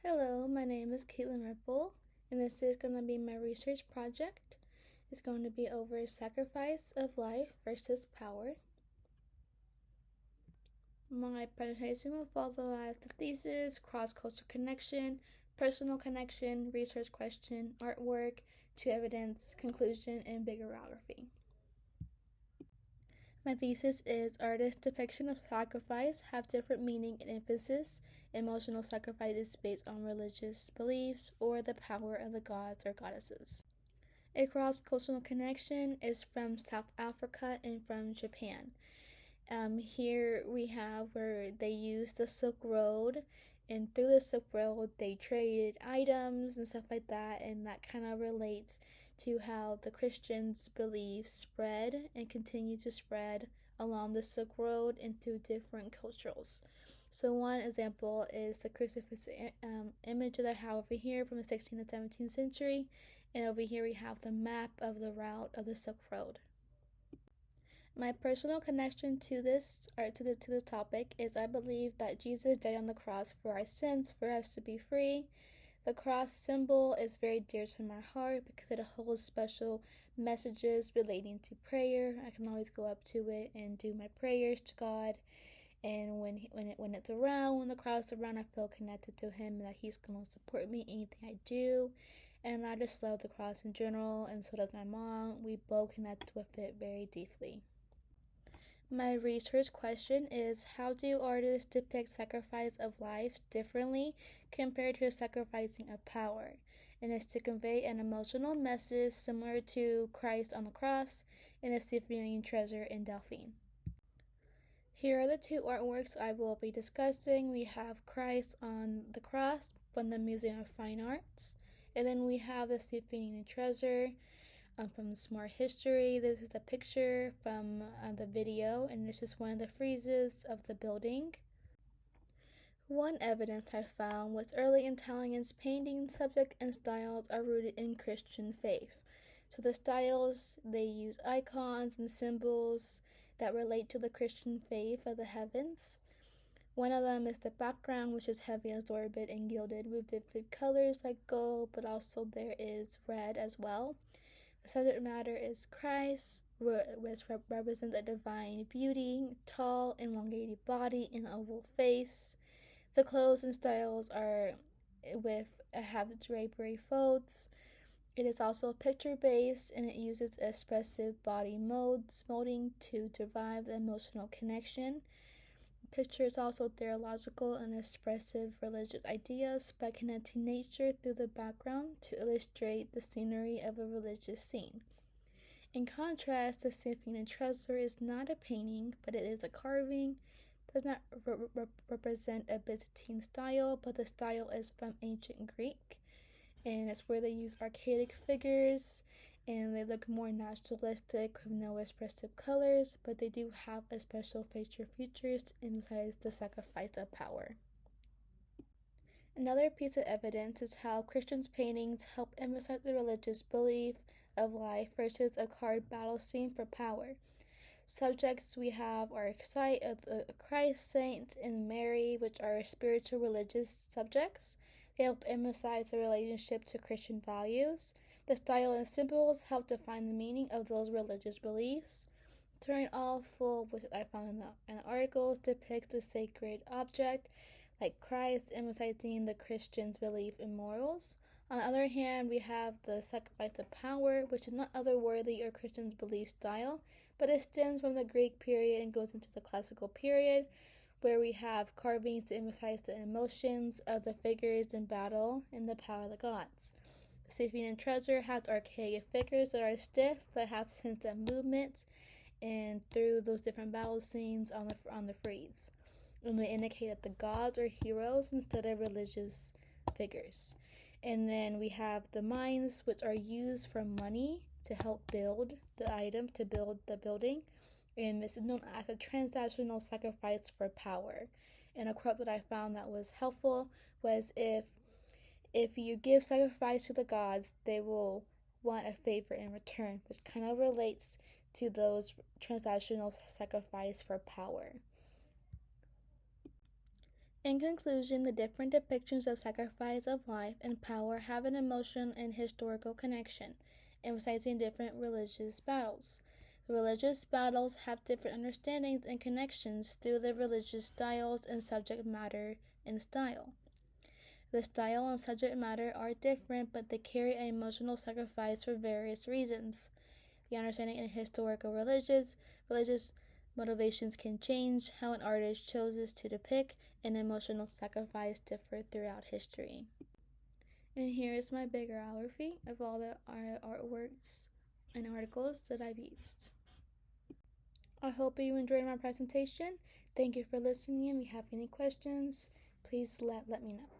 Hello, my name is Katelyn Ripple, and this is going to be my research project. It's going to be over sacrifice of life versus power. My presentation will follow as the thesis, cross-cultural connection, personal connection, research question, artwork, to evidence, conclusion, and bibliography. My thesis is artists' depiction of sacrifice have different meaning and emphasis. Emotional sacrifice is based on religious beliefs or the power of the gods or goddesses. A cross-cultural connection is from South Africa and from Japan. Here we have where they use the Silk Road, and through the Silk Road they traded items and stuff like that, and that kind of relates to how the Christians' beliefs spread and continue to spread along the Silk Road into different cultures. So one example is the crucifix image that I have over here from the 16th and 17th century, and over here we have the map of the route of the Silk Road. My personal connection to this topic is I believe that Jesus died on the cross for our sins, for us to be free. The cross symbol is very dear to my heart because it holds special messages relating to prayer. I can always go up to it and do my prayers to God. And when it's around, when the cross is around, I feel connected to Him and that He's going to support me in anything I do. And I just love the cross in general, and so does my mom. We both connect with it very deeply. My research question is, how do artists depict sacrifice of life differently compared to sacrificing of power? And it's to convey an emotional message similar to Christ on the cross in the Stygian treasure in Delphine. Here are the two artworks I will be discussing. We have Christ on the cross from the Museum of Fine Arts, and then we have the Stygian treasure from Smart History. This is a picture from the video, and this is one of the friezes of the building. One evidence I found was early Italians' painting subject and styles are rooted in Christian faith. So the styles, they use icons and symbols that relate to the Christian faith of the heavens. One of them is the background, which is heavy absorbed and gilded with vivid colors like gold, but also there is red as well. The subject matter is Christ, which represents a divine beauty, tall, elongated body, and oval face. The clothes and styles are have drapery folds. It is also picture-based, and it uses expressive body molding to derive the emotional connection. Picture is also theological and expressive religious ideas by connecting nature through the background to illustrate the scenery of a religious scene. In contrast, the Stygian treasure is not a painting, but it is a carving. It does not represent a Byzantine style, but the style is from ancient Greek, and it's where they use archaic figures, and they look more naturalistic with no expressive colors, but they do have a special facial features to emphasize the sacrifice of power. Another piece of evidence is how Christians' paintings help emphasize the religious belief of life versus a card battle scene for power. Subjects we have are sight of the Christ, saints, and Mary, which are spiritual religious subjects. They help emphasize the relationship to Christian values. The style and symbols help define the meaning of those religious beliefs. Turning awful, which I found in the articles, depicts a sacred object, like Christ, emphasizing the Christian's belief in morals. On the other hand, we have the sacrifice of power, which is not otherworldly or Christian's belief style, but it stems from the Greek period and goes into the classical period, where we have carvings to emphasize the emotions of the figures in battle and the power of the gods. The Stygian treasure has archaic figures that are stiff but have sense of movement, and through those different battle scenes on the frieze, and they indicate that the gods are heroes instead of religious figures. And then we have the mines, which are used for money to help build the item, to build the building, and this is known as a transactional sacrifice for power. And a quote that I found that was helpful was, if you give sacrifice to the gods, they will want a favor in return, which kind of relates to those transactional sacrifice for power. In conclusion, the different depictions of sacrifice of life and power have an emotional and historical connection, emphasizing different religious battles. The religious battles have different understandings and connections through the religious styles and subject matter and style. The style and subject matter are different, but they carry an emotional sacrifice for various reasons. The understanding in historical religious motivations can change. How an artist chooses to depict an emotional sacrifice differ throughout history. And here is my bibliography of all the artworks and articles that I've used. I hope you enjoyed my presentation. Thank you for listening. If you have any questions, please let me know.